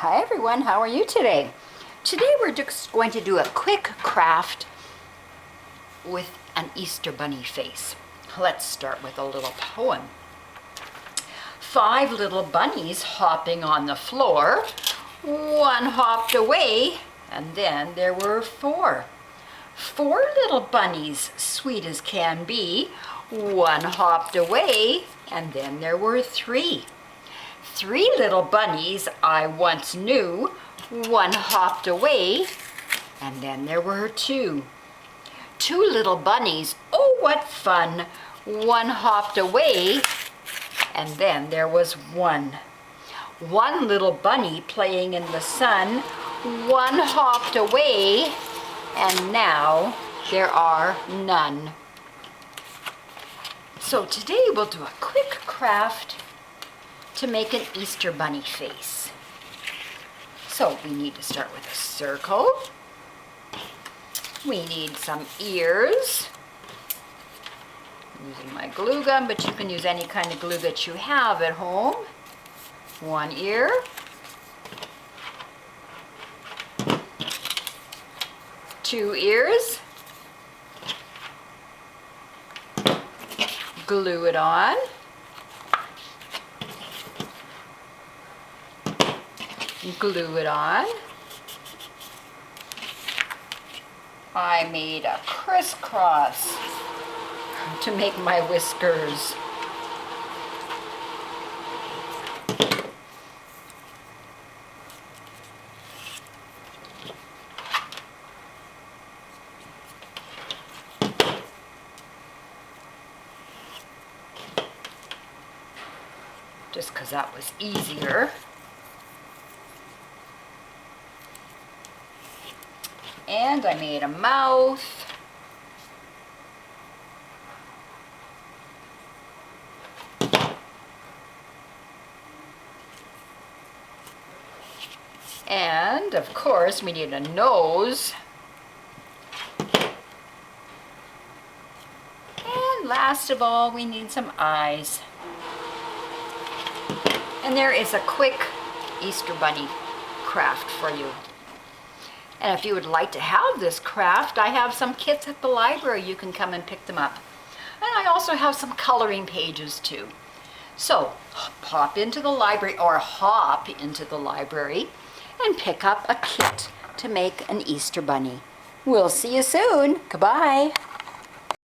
Hi everyone, how are you today? Today we're just going to do a quick craft with an Easter bunny face. Let's start with a little poem. 5 little bunnies hopping on the floor. One hopped away, and then there were 4. 4 little bunnies, sweet as can be. One hopped away, and then there were 3. 3 little bunnies I once knew. One hopped away, and then there were 2. 2 little bunnies, oh what fun! One hopped away, and then there was 1. 1 little bunny playing in the sun. One hopped away, and now there are none. So today we'll do a quick craft to make an Easter bunny face. So we need to start with a circle. We need some ears. I'm using my glue gun, but you can use any kind of glue that you have at home. 1 ear. Two ears. Glue it on. Glue it on. I made a crisscross to make my whiskers. Just because that was easier. And I made a mouth. And of course we need a nose. And last of all, we need some eyes. And there is a quick Easter bunny craft for you. And if you would like to have this craft, I have some kits at the library. You can come and pick them up. And I also have some coloring pages too. So pop into the library or hop into the library and pick up a kit to make an Easter bunny. We'll see you soon. Goodbye.